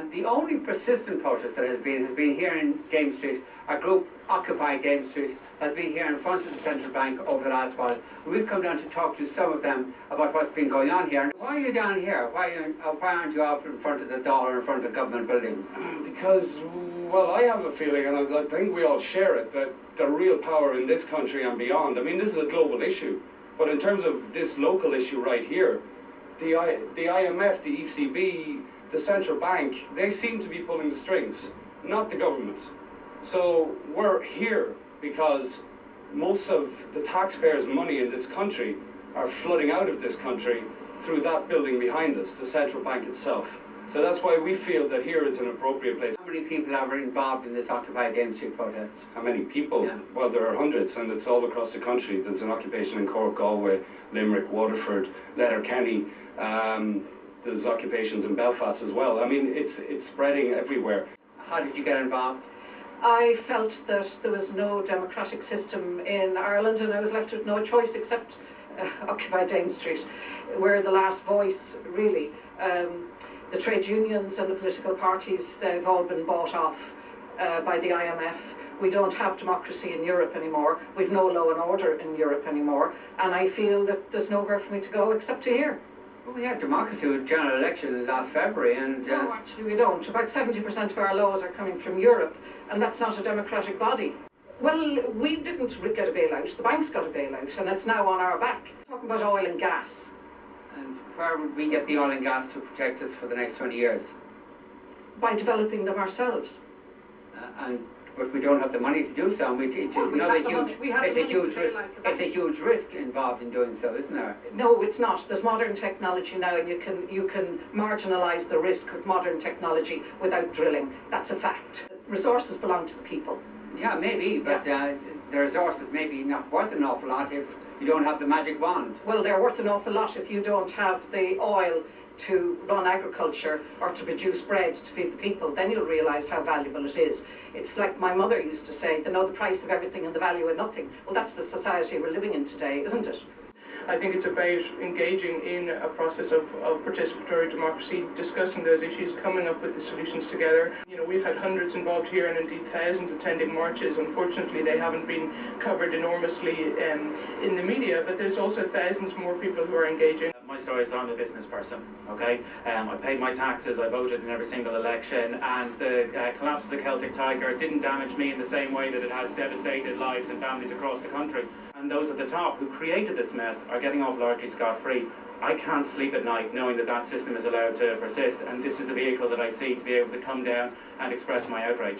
And the only persistent protest that has been here in Dame Street. A group occupied Dame Street has been here in front of the central bank over the last while. We've come down to talk to some of them about what's been going on here. Why are you down here? Why aren't you out in front of the door or in front of the government building? Because, well, I have a feeling, and I think we all share it, that the real power in this country and beyond, I mean, this is a global issue, but in terms of this local issue right here, the IMF, the ECB, the central bank, they seem to be pulling the strings, not the government. So we're here because most of the taxpayers' money in this country are flooding out of this country through that building behind us, the central bank itself. So that's why we feel that here is an appropriate place. How many people are involved in this Occupy Dame Street protest? How many people? Yeah. Well, there are hundreds, and it's all across the country. There's an occupation in Cork, Galway, Limerick, Waterford, Letterkenny. There's occupations in Belfast as well. I mean, it's spreading everywhere. How did you get involved? I felt that there was no democratic system in Ireland, and I was left with no choice except Occupy Dame Street. We're the last voice, really. The trade unions and the political parties, they've all been bought off by the IMF. We don't have democracy in Europe anymore. We've no law and order in Europe anymore. And I feel that there's nowhere for me to go except to here. Well, we had democracy with general elections last February, and... No, actually we don't. About 70% of our laws are coming from Europe, and that's not a democratic body. Well, we didn't get a bailout. The banks got a bailout, and it's now on our back. Talking about oil and gas. And where would we get the oil and gas to protect us for the next 20 years? By developing them ourselves. But we don't have the money to do so, and it's a huge risk involved in doing so, isn't there? No, it's not. There's modern technology now, and you can marginalise the risk of modern technology without drilling. That's a fact. Resources belong to the people. Yeah, maybe, but the resources may be not worth an awful lot if you don't have the magic wand. Well, they're worth an awful lot if you don't have the oil to run agriculture or to produce bread to feed the people. Then you'll realise how valuable it is. It's like my mother used to say, they know the price of everything and the value of nothing. Well, that's the society we're living in today, isn't it? I think it's about engaging in a process of participatory democracy, discussing those issues, coming up with the solutions together. You know, we've had hundreds involved here and indeed thousands attending marches. Unfortunately, they haven't been covered enormously in the media, but there's also thousands more people who are engaging. My story is I'm a business person, okay? I paid my taxes, I voted in every single election, and the collapse of the Celtic Tiger didn't damage me in the same way that it has devastated lives and families across the country. And those at the top who created this mess are getting off largely scot-free. I can't sleep at night knowing that that system is allowed to persist, and this is the vehicle that I see to be able to come down and express my outrage.